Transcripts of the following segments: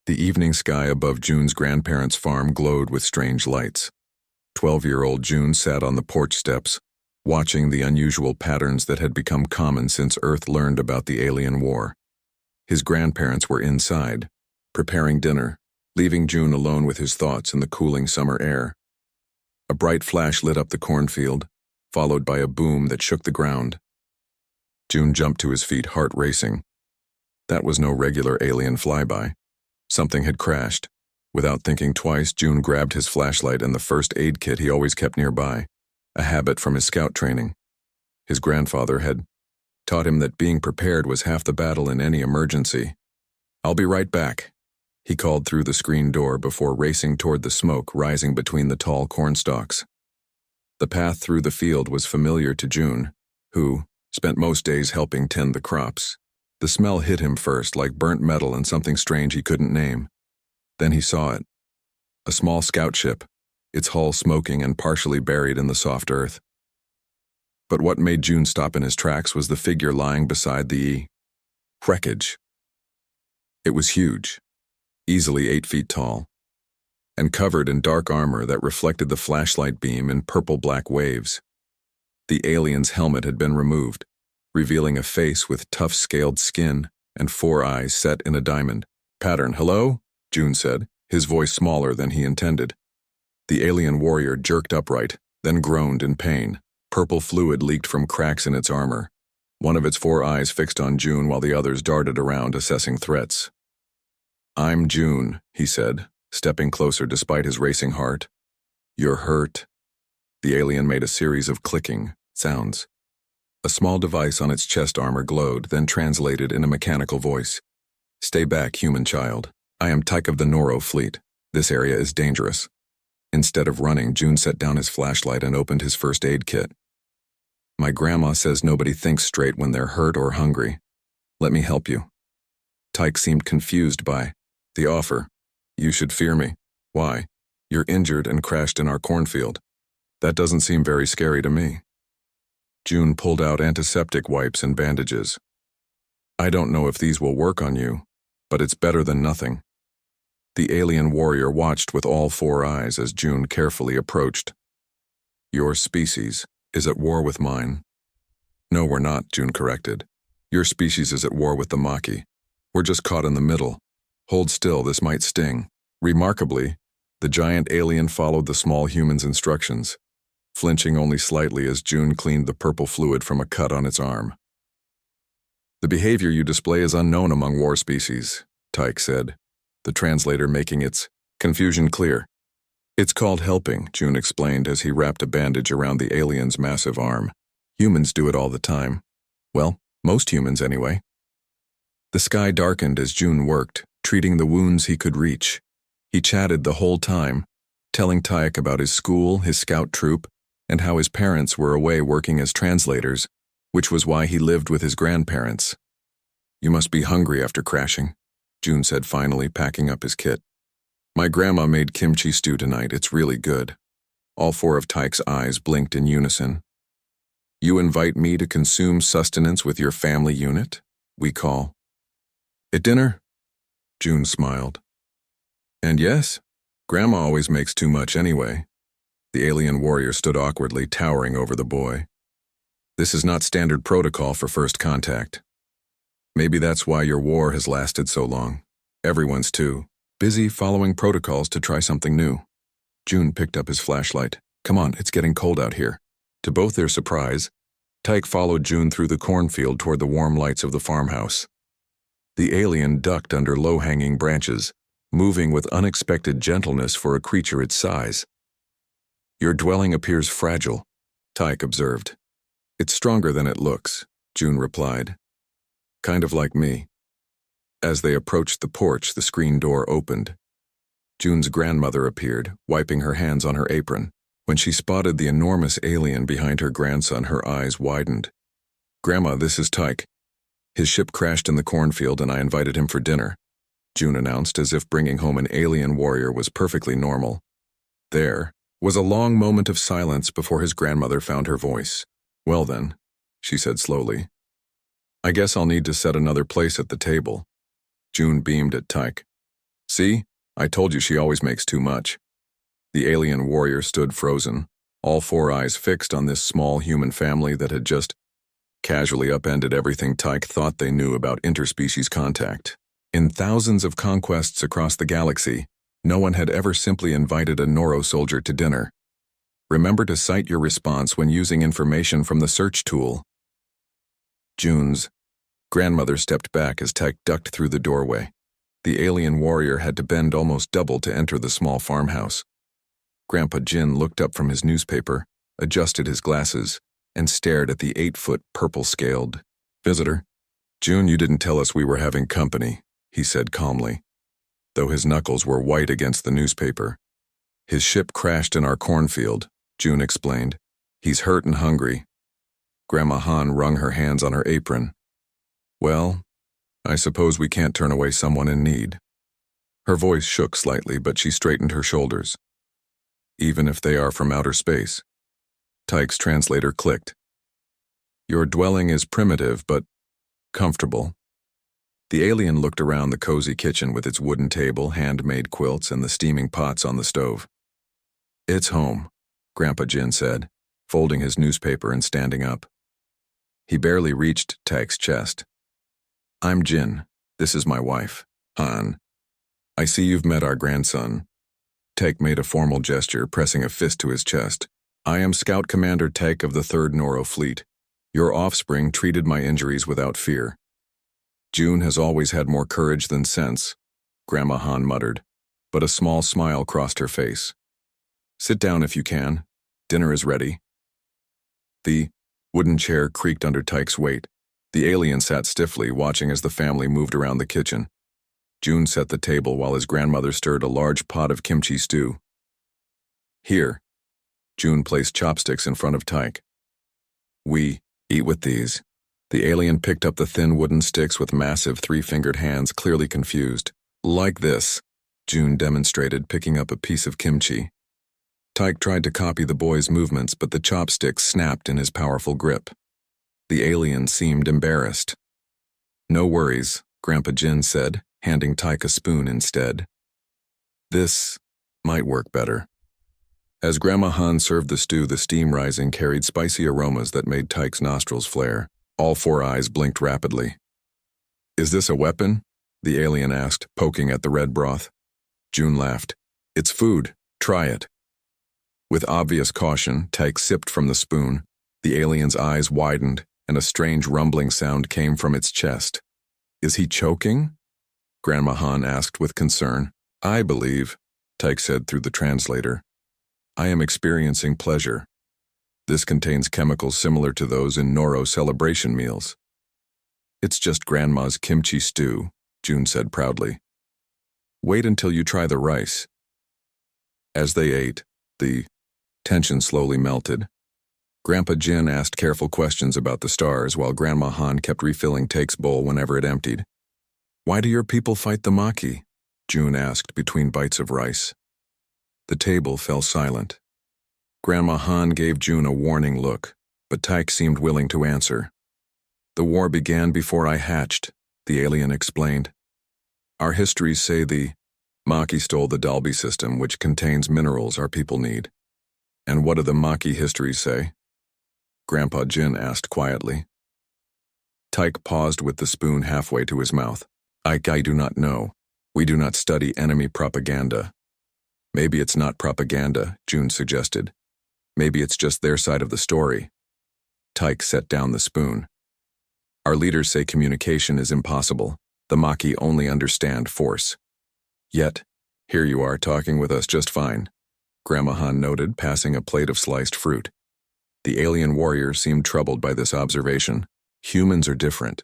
The evening sky above June's grandparents' farm glowed with strange lights. 12-year-old June sat on the porch steps, watching the unusual patterns that had become common since Earth learned about the alien war. His grandparents were inside, preparing dinner, leaving June alone with his thoughts in the cooling summer air. A bright flash lit up the cornfield, followed by a boom that shook the ground. June jumped to his feet, heart racing. That was no regular alien flyby. Something had crashed. Without thinking twice, June grabbed his flashlight and the first aid kit he always kept nearby, a habit from his scout training. His grandfather had taught him that being prepared was half the battle in any emergency. "I'll be right back," he called through the screen door before racing toward the smoke rising between the tall cornstalks. The path through the field was familiar to June, who spent most days helping tend the crops. The smell hit him first, like burnt metal and something strange he couldn't name. Then he saw it. A small scout ship, its hull smoking and partially buried in the soft earth. But what made June stop in his tracks was the figure lying beside the wreckage. It was huge, easily 8 feet tall, and covered in dark armor that reflected the flashlight beam in purple-black waves. The alien's helmet had been removed, revealing a face with tough scaled skin and 4 eyes set in a diamond pattern. "Hello?" June said, his voice smaller than he intended. The alien warrior jerked upright, then groaned in pain. Purple fluid leaked from cracks in its armor. One of its 4 eyes fixed on June while the others darted around, assessing threats. "I'm June," he said, stepping closer despite his racing heart. "You're hurt." The alien made a series of clicking sounds. A small device on its chest armor glowed, then translated in a mechanical voice. "Stay back, human child. I am Tyke of the Noro fleet. This area is dangerous." Instead of running, June set down his flashlight and opened his first aid kit. "My grandma says nobody thinks straight when they're hurt or hungry. Let me help you." Tyke seemed confused by the offer. "You should fear me. Why? You're injured and crashed in our cornfield. That doesn't seem very scary to me." June pulled out antiseptic wipes and bandages. "I don't know if these will work on you, but it's better than nothing." The alien warrior watched with all 4 eyes as June carefully approached. "Your species is at war with mine." "No, we're not," June corrected. "Your species is at war with the Maquis. We're just caught in the middle. Hold still, this might sting." Remarkably, the giant alien followed the small human's instructions, flinching only slightly as June cleaned the purple fluid from a cut on its arm. "The behavior you display is unknown among war species," Tyke said, the translator making its confusion clear. "It's called helping," June explained as he wrapped a bandage around the alien's massive arm. "Humans do it all the time. Well, most humans anyway." The sky darkened as June worked, treating the wounds he could reach. He chatted the whole time, telling Tyke about his school, his scout troop, and how his parents were away working as translators, which was why he lived with his grandparents. "You must be hungry after crashing," June said, finally packing up his kit. "My grandma made kimchi stew tonight. It's really good." All 4 of Tyke's eyes blinked in unison. "You invite me to consume sustenance with your family unit, we call it dinner?" June smiled. "And yes, Grandma always makes too much anyway." The alien warrior stood awkwardly, towering over the boy. "This is not standard protocol for first contact. Maybe that's why your war has lasted so long. Everyone's too busy following protocols to try something new." June picked up his flashlight. "Come on, it's getting cold out here." To both their surprise, Tyke followed June through the cornfield toward the warm lights of the farmhouse. The alien ducked under low-hanging branches, moving with unexpected gentleness for a creature its size. "Your dwelling appears fragile," Tyke observed. "It's stronger than it looks," June replied. "Kind of like me." As they approached the porch, the screen door opened. June's grandmother appeared, wiping her hands on her apron. When she spotted the enormous alien behind her grandson, her eyes widened. "Grandma, this is Tyke. His ship crashed in the cornfield and I invited him for dinner," June announced, as if bringing home an alien warrior was perfectly normal. There was a long moment of silence before his grandmother found her voice. "Well then," she said slowly, "I guess I'll need to set another place at the table." June beamed at Tyke. See? I told you she always makes too much. The alien warrior stood frozen, all four eyes fixed on this small human family that had just casually upended everything Tyke thought they knew about interspecies contact. In thousands of conquests across the galaxy, no one had ever simply invited a Noro soldier to dinner. Remember to cite your response when using information from the search tool. June's grandmother stepped back as Tyke ducked through the doorway. The alien warrior had to bend almost double to enter the small farmhouse. Grandpa Jin looked up from his newspaper, adjusted his glasses, and stared at the 8-foot purple-scaled visitor. June, you didn't tell us we were having company, he said calmly, though his knuckles were white against the newspaper. His ship crashed in our cornfield, June explained. He's hurt and hungry. Grandma Han wrung her hands on her apron. Well, I suppose we can't turn away someone in need. Her voice shook slightly, but she straightened her shoulders. Even if they are from outer space. Tyke's translator clicked. Your dwelling is primitive, but comfortable. The alien looked around the cozy kitchen with its wooden table, handmade quilts, and the steaming pots on the stove. It's home, Grandpa Jin said, folding his newspaper and standing up. He barely reached Tyke's chest. I'm Jin. This is my wife, Han. I see you've met our grandson. Tyke made a formal gesture, pressing a fist to his chest. I am Scout Commander Tyke of the 3rd Noro Fleet. Your offspring treated my injuries without fear. June has always had more courage than sense, Grandma Han muttered, but a small smile crossed her face. Sit down if you can. Dinner is ready. The wooden chair creaked under Tyke's weight. The alien sat stiffly, watching as the family moved around the kitchen. June set the table while his grandmother stirred a large pot of kimchi stew. Here. June placed chopsticks in front of Tyke. We eat with these. The alien picked up the thin wooden sticks with massive 3-fingered hands, clearly confused. Like this, June demonstrated, picking up a piece of kimchi. Tyke tried to copy the boy's movements, but the chopsticks snapped in his powerful grip. The alien seemed embarrassed. No worries, Grandpa Jin said, handing Tyke a spoon instead. This might work better. As Grandma Han served the stew, the steam rising carried spicy aromas that made Tyke's nostrils flare. All 4 eyes blinked rapidly. Is this a weapon? The alien asked, poking at the red broth. June laughed. It's food. Try it. With obvious caution, Tyke sipped from the spoon. The alien's eyes widened, and a strange rumbling sound came from its chest. Is he choking? Grandma Han asked with concern. I believe, Tyke said through the translator. I am experiencing pleasure. This contains chemicals similar to those in Noro celebration meals. It's just Grandma's kimchi stew, June said proudly. Wait until you try the rice. As they ate, the tension slowly melted. Grandpa Jin asked careful questions about the stars while Grandma Han kept refilling Tyke's bowl whenever it emptied. Why do your people fight the Maquis? June asked between bites of rice. The table fell silent. Grandma Han gave June a warning look, but Tyke seemed willing to answer. The war began before I hatched, the alien explained. Our histories say the Maquis stole the Dalby system, which contains minerals our people need. And what do the Maquis histories say? Grandpa Jin asked quietly. Tyke paused with the spoon halfway to his mouth. I do not know. We do not study enemy propaganda. Maybe it's not propaganda, June suggested. Maybe it's just their side of the story. Tyke set down the spoon. Our leaders say communication is impossible. The Maquis only understand force. Yet, here you are talking with us just fine, Grandma Han noted, passing a plate of sliced fruit. The alien warrior seemed troubled by this observation. Humans are different.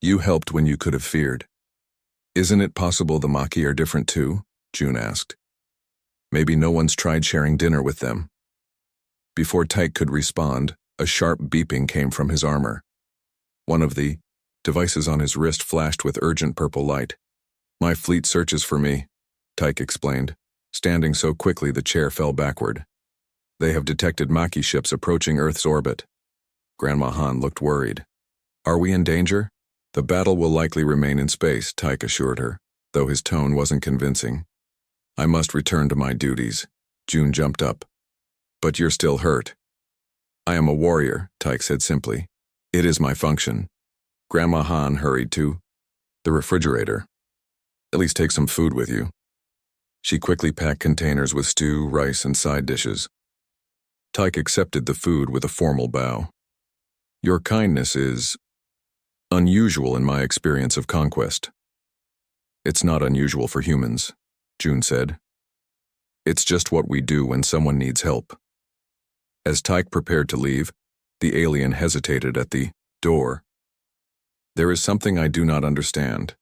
You helped when you could have feared. Isn't it possible the Maquis are different too? June asked. Maybe no one's tried sharing dinner with them. Before Tyke could respond, a sharp beeping came from his armor. One of the devices on his wrist flashed with urgent purple light. My fleet searches for me, Tyke explained. Standing so quickly the chair fell backward. They have detected Maquis ships approaching Earth's orbit. Grandma Han looked worried. Are we in danger? The battle will likely remain in space, Tyke assured her. though his tone wasn't convincing. I must return to my duties. June jumped up. But you're still hurt. I am a warrior, Tyke said simply. It is my function. Grandma Han hurried to the refrigerator. At least take some food with you. She quickly packed containers with stew, rice, and side dishes. Tyke accepted the food with a formal bow. Your kindness is unusual in my experience of conquest. It's not unusual for humans, June said. It's just what we do when someone needs help. As Tyke prepared to leave, the alien hesitated at the door. There is something I do not understand.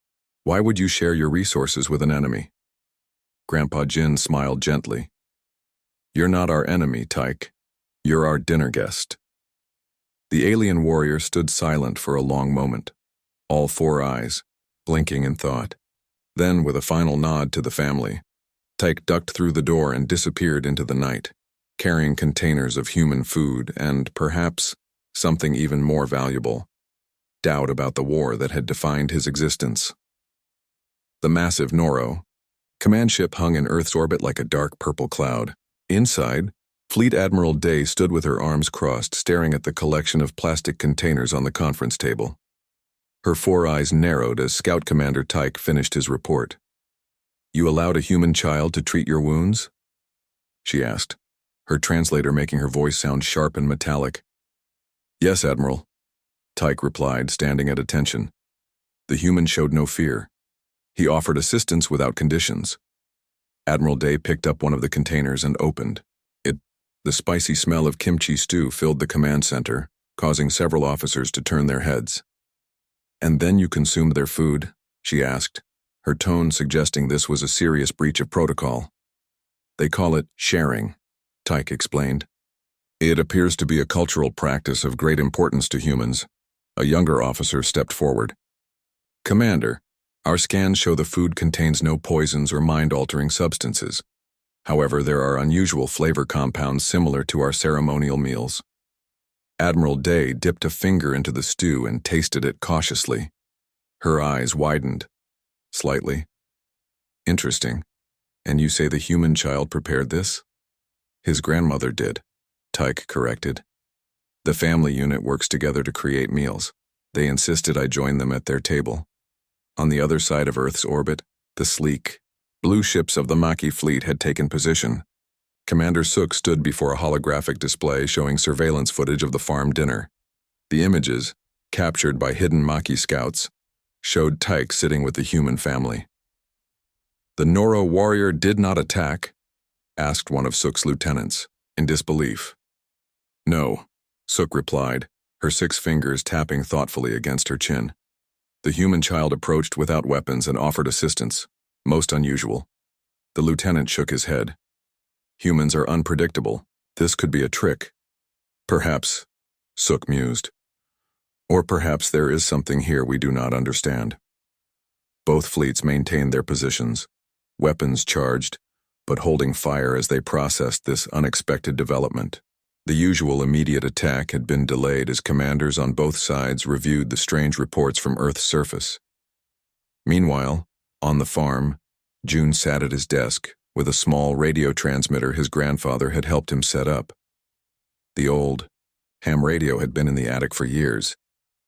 Why would you share your resources with an enemy? Grandpa Jin smiled gently. You're not our enemy, Tyke. You're our dinner guest. The alien warrior stood silent for a long moment, all four eyes, blinking in thought. Then, with a final nod to the family, Tyke ducked through the door and disappeared into the night, carrying containers of human food and, perhaps, something even more valuable, doubt about the war that had defined his existence. The massive Noro command ship hung in Earth's orbit like a dark purple cloud. Inside, Fleet Admiral Day stood with her arms crossed, staring at the collection of plastic containers on the conference table. Her four eyes narrowed as Scout Commander Tyke finished his report. You allowed a human child to treat your wounds? She asked, her translator making her voice sound sharp and metallic. Yes, Admiral, Tyke replied, standing at attention. The human showed no fear. He offered assistance without conditions. Admiral Day picked up one of the containers and opened. The spicy smell of kimchi stew filled the command center, causing several officers to turn their heads. And then you consumed their food? She asked, her tone suggesting this was a serious breach of protocol. They call it sharing, Tyke explained. It appears to be a cultural practice of great importance to humans. A younger officer stepped forward. Commander, our scans show the food contains no poisons or mind-altering substances. However, there are unusual flavor compounds similar to our ceremonial meals. Admiral Day dipped a finger into the stew and tasted it cautiously. Her eyes widened, slightly. Interesting. And you say the human child prepared this? His grandmother did, Tyke corrected. The family unit works together to create meals. They insisted I join them at their table. On the other side of Earth's orbit, the sleek, blue ships of the Maki fleet had taken position. Commander Sook stood before a holographic display showing surveillance footage of the farm dinner. The images, captured by hidden Maki scouts, showed Tyke sitting with the human family. The Noro warrior did not attack? Asked one of Sook's lieutenants, in disbelief. No, Sook replied, her 6 fingers tapping thoughtfully against her chin. The human child approached without weapons and offered assistance. Most unusual. The lieutenant shook his head. Humans are unpredictable. This could be a trick. Perhaps, Sook mused. Or perhaps there is something here we do not understand. Both fleets maintained their positions, weapons charged, but holding fire as they processed this unexpected development. The usual immediate attack had been delayed as commanders on both sides reviewed the strange reports from Earth's surface. Meanwhile, on the farm, June sat at his desk with a small radio transmitter his grandfather had helped him set up. The old ham radio had been in the attic for years,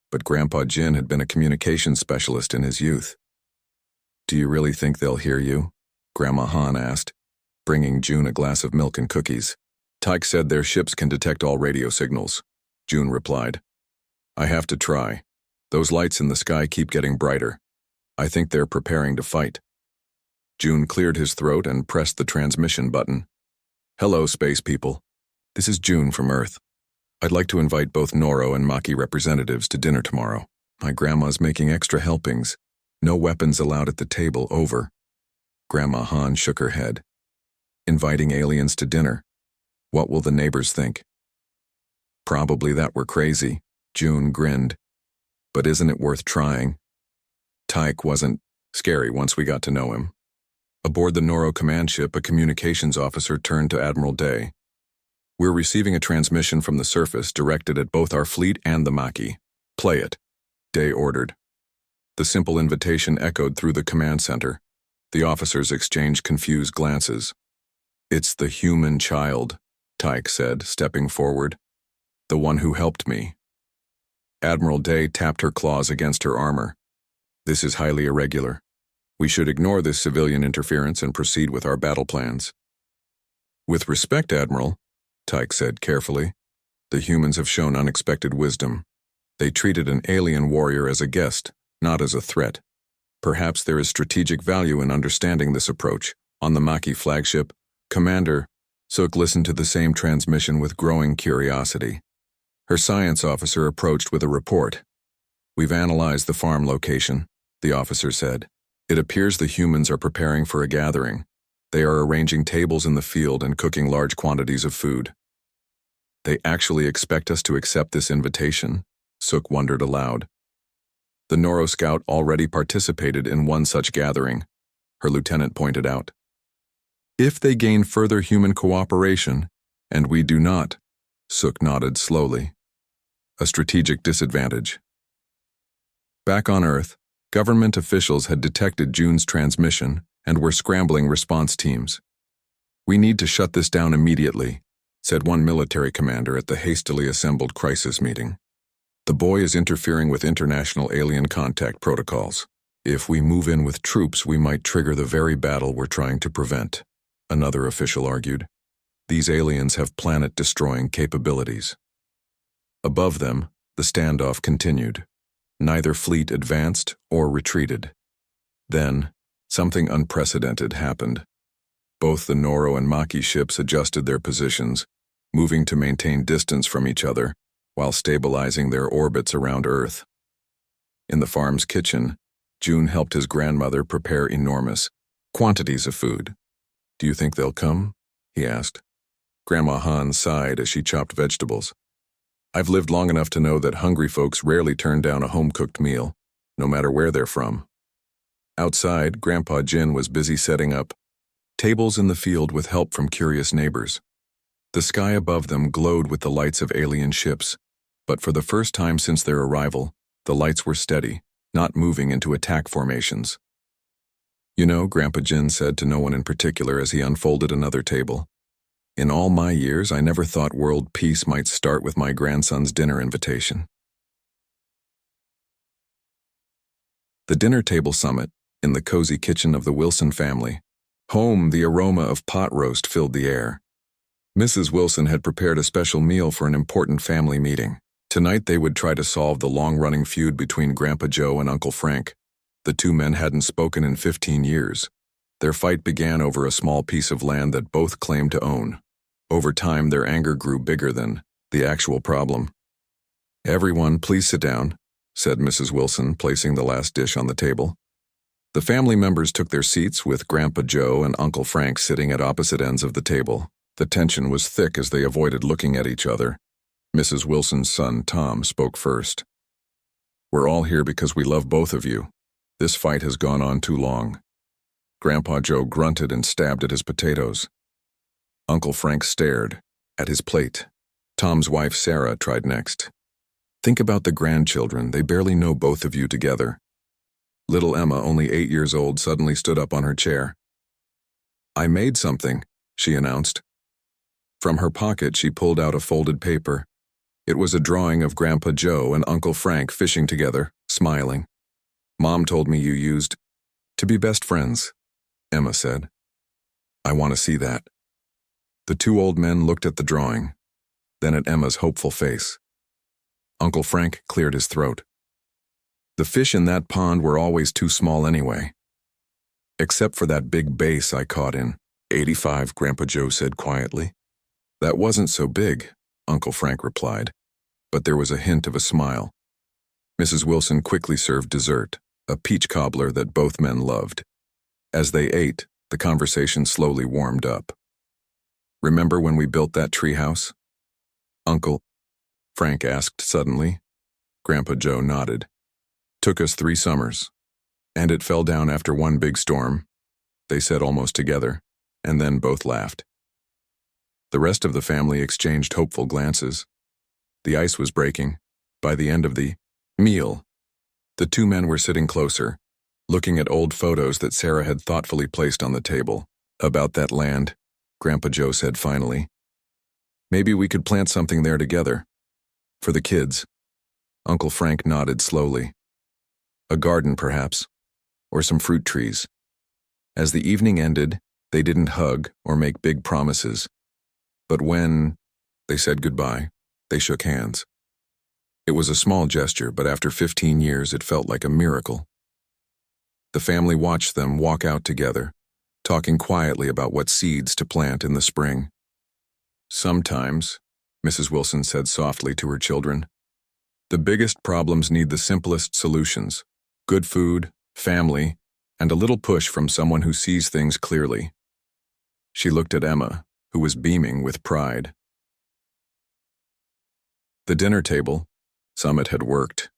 but Grandpa Jin had been a communications specialist in his youth. Do you really think they'll hear you? Grandma Han asked, bringing June a glass of milk and cookies. Tyke said their ships can detect all radio signals, June replied. I have to try. Those lights in the sky keep getting brighter. I think they're preparing to fight. June cleared his throat and pressed the transmission button. Hello, space people. This is June from Earth. I'd like to invite both Noro and Maki representatives to dinner tomorrow. My grandma's making extra helpings. No weapons allowed at the table, over. Grandma Han shook her head. Inviting aliens to dinner. What will the neighbors think? Probably that we're crazy, June grinned. But isn't it worth trying? Tyke wasn't scary once we got to know him. Aboard the Noro command ship, a communications officer turned to Admiral Day. We're receiving a transmission from the surface directed at both our fleet and the Maki. Play it, Day ordered. The simple invitation echoed through the command center, The officers exchanged confused glances. "It's the human child," Tyke said, stepping forward. "The one who helped me." Admiral Day tapped her claws against her armor. "This is highly irregular. We should ignore this civilian interference and proceed with our battle plans." "With respect, Admiral," Tyke said carefully, "the humans have shown unexpected wisdom. They treated an alien warrior as a guest, not as a threat. Perhaps there is strategic value in understanding this approach. On the Maquis flagship, Commander Sook listened to the same transmission with growing curiosity. Her science officer approached with a report. "We've analyzed the farm location," the officer said. "It appears the humans are preparing for a gathering. They are arranging tables in the field and cooking large quantities of food." "They actually expect us to accept this invitation?" Sook wondered aloud. "The Noro Scout already participated in one such gathering," her lieutenant pointed out. "If they gain further human cooperation, and we do not," Sook nodded slowly. "A strategic disadvantage." Back on Earth, government officials had detected June's transmission and were scrambling response teams. "We need to shut this down immediately," said one military commander at the hastily assembled crisis meeting. "The boy is interfering with international alien contact protocols. If we move in with troops, we might trigger the very battle we're trying to prevent," another official argued. "These aliens have planet-destroying capabilities." Above them, the standoff continued. Neither fleet advanced or retreated. Then, something unprecedented happened. Both the Noro and Maquis ships adjusted their positions, moving to maintain distance from each other while stabilizing their orbits around Earth. In the farm's kitchen, June helped his grandmother prepare enormous quantities of food. "Do you think they'll come?" he asked. Grandma Han sighed as she chopped vegetables. "I've lived long enough to know that hungry folks rarely turn down a home-cooked meal, no matter where they're from." Outside, Grandpa Jin was busy setting up tables in the field with help from curious neighbors. The sky above them glowed with the lights of alien ships, but for the first time since their arrival, the lights were steady, not moving into attack formations. "You know," Grandpa Jin said to no one in particular as he unfolded another table, "in all my years, I never thought world peace might start with my grandson's dinner invitation." The dinner table summit, in the cozy kitchen of the Wilson family. Home, the aroma of pot roast filled the air. Mrs. Wilson had prepared a special meal for an important family meeting. Tonight they would try to solve the long-running feud between Grandpa Joe and Uncle Frank. The two men hadn't spoken in 15 years. Their fight began over a small piece of land that both claimed to own. Over time, their anger grew bigger than the actual problem. "Everyone, please sit down," said Mrs. Wilson, placing the last dish on the table. The family members took their seats, with Grandpa Joe and Uncle Frank sitting at opposite ends of the table. The tension was thick as they avoided looking at each other. Mrs. Wilson's son, Tom, spoke first. "We're all here because we love both of you. This fight has gone on too long." Grandpa Joe grunted and stabbed at his potatoes. Uncle Frank stared at his plate. Tom's wife, Sarah, tried next. "Think about the grandchildren. They barely know both of you together." Little Emma, only 8 years old, suddenly stood up on her chair. "I made something," she announced. From her pocket, she pulled out a folded paper. It was a drawing of Grandpa Joe and Uncle Frank fishing together, smiling. "Mom told me you used to be best friends," Emma said. "I want to see that." The two old men looked at the drawing, then at Emma's hopeful face. Uncle Frank cleared his throat. "The fish in that pond were always too small anyway. Except for that big bass I caught in '85, Grandpa Joe said quietly. "That wasn't so big," Uncle Frank replied, but there was a hint of a smile. Mrs. Wilson quickly served dessert, a peach cobbler that both men loved. As they ate, the conversation slowly warmed up. "Remember when we built that treehouse?" "Uncle," Frank asked suddenly. Grandpa Joe nodded. "Took us 3 summers. And it fell down after one big storm," they said almost together, and then both laughed. The rest of the family exchanged hopeful glances. The ice was breaking. By the end of the meal, the two men were sitting closer, looking at old photos that Sarah had thoughtfully placed on the table. About that land, Grandpa Joe said finally. Maybe we could plant something there together. For the kids. Uncle Frank nodded slowly. A garden, perhaps, or some fruit trees. As the evening ended, they didn't hug or make big promises. But when they said goodbye, they shook hands. It was a small gesture, but after 15 years, it felt like a miracle. The family watched them walk out together, talking quietly about what seeds to plant in the spring. Sometimes, Mrs. Wilson said softly to her children, the biggest problems need the simplest solutions: good food, family, and a little push from someone who sees things clearly. She looked at Emma, who was beaming with pride. The dinner table. Summit had worked.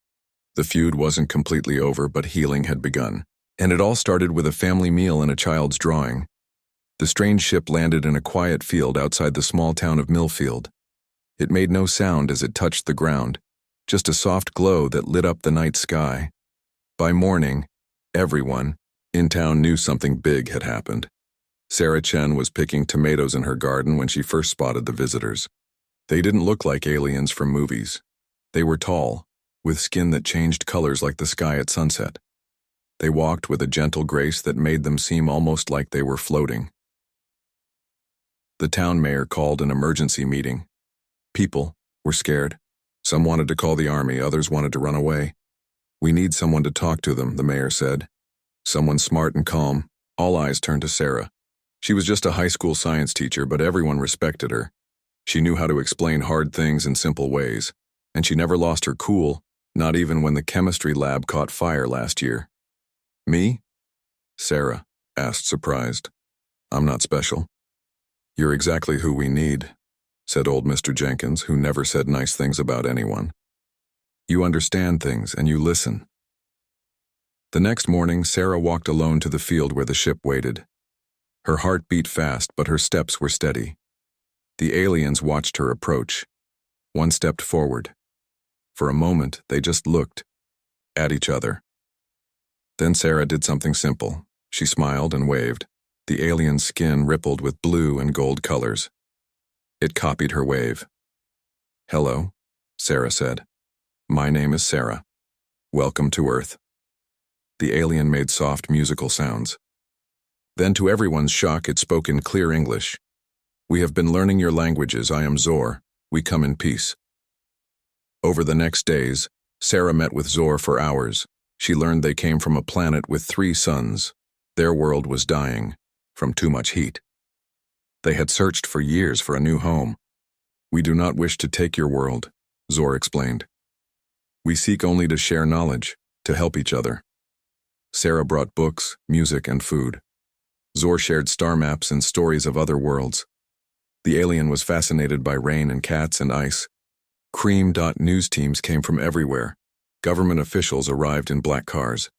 The feud wasn't completely over, but healing had begun. And it all started with a family meal and a child's drawing. The strange ship landed in a quiet field outside the small town of Millfield. It made no sound as it touched the ground, just a soft glow that lit up the night sky. By morning, everyone in town knew something big had happened. Sarah Chen was picking tomatoes in her garden when she first spotted the visitors. They didn't look like aliens from movies. They were tall, with skin that changed colors like the sky at sunset. They walked with a gentle grace that made them seem almost like they were floating. The town mayor called an emergency meeting. People were scared. Some wanted to call the army, others wanted to run away. We need someone to talk to them, the mayor said. Someone smart and calm. All eyes turned to Sarah. She was just a high school science teacher, but everyone respected her. She knew how to explain hard things in simple ways, and she never lost her cool, not even when the chemistry lab caught fire last year. Me? Sarah asked, surprised. I'm not special. You're exactly who we need, said old Mr. Jenkins, who never said nice things about anyone. You understand things and you listen. The next morning, Sarah walked alone to the field where the ship waited. Her heart beat fast, but her steps were steady. The aliens watched her approach. One stepped forward. For a moment, they just looked at each other. Then Sarah did something simple. She smiled and waved. The alien's skin rippled with blue and gold colors. It copied her wave. Hello, Sarah said. My name is Sarah. Welcome to Earth. The alien made soft musical sounds. Then to everyone's shock, it spoke in clear English. We have been learning your languages. I am Zor. We come in peace. Over the next days, Sarah met with Zor for hours. She learned they came from a planet with 3 suns. Their world was dying from too much heat. They had searched for years for a new home. We do not wish to take your world, Zor explained. We seek only to share knowledge, to help each other. Sarah brought books, music, and food. Zor shared star maps and stories of other worlds. The alien was fascinated by rain and cats and ice. News teams came from everywhere. Government officials arrived in black cars.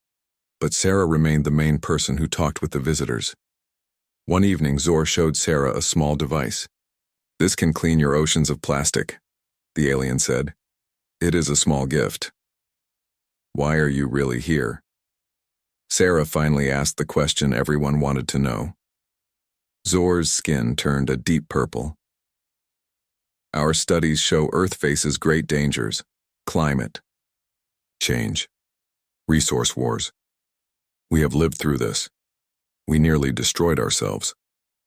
But Sarah remained the main person who talked with the visitors. One evening, Zor showed Sarah a small device. This can clean your oceans of plastic, the alien said. It is a small gift. Why are you really here? Sarah finally asked the question everyone wanted to know. Zor's skin turned a deep purple. Our studies show Earth faces great dangers: climate change, resource wars. We have lived through this. We nearly destroyed ourselves.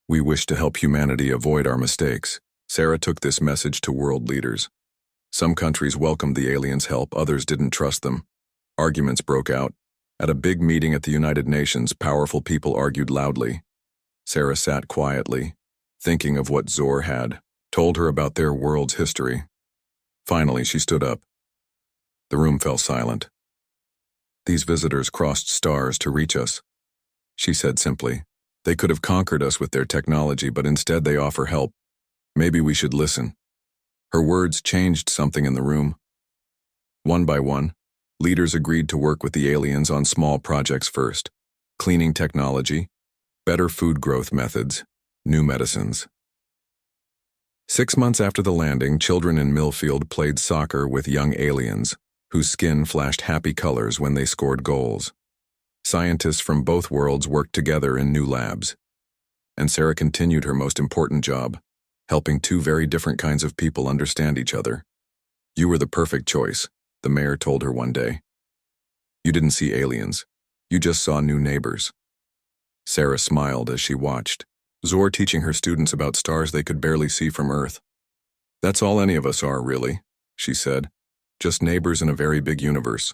We wish to help humanity avoid our mistakes. Sarah took this message to world leaders. Some countries welcomed the aliens' help, others didn't trust them. Arguments broke out. At a big meeting at the United Nations, powerful people argued loudly. Sarah sat quietly, thinking of what Zor had told her about their world's history. Finally, she stood up. The room fell silent. These visitors crossed stars to reach us, she said simply. They could have conquered us with their technology, but instead they offer help. Maybe we should listen. Her words changed something in the room. One by one, leaders agreed to work with the aliens on small projects first: cleaning technology, better food growth methods, new medicines. 6 months after the landing, children in Millfield played soccer with young aliens, whose skin flashed happy colors when they scored goals. Scientists from both worlds worked together in new labs. And Sarah continued her most important job, helping two very different kinds of people understand each other. You were the perfect choice, the mayor told her one day. You didn't see aliens. You just saw new neighbors. Sarah smiled as she watched, Zor teaching her students about stars they could barely see from Earth. That's all any of us are, really, she said. Just neighbors in a very big universe.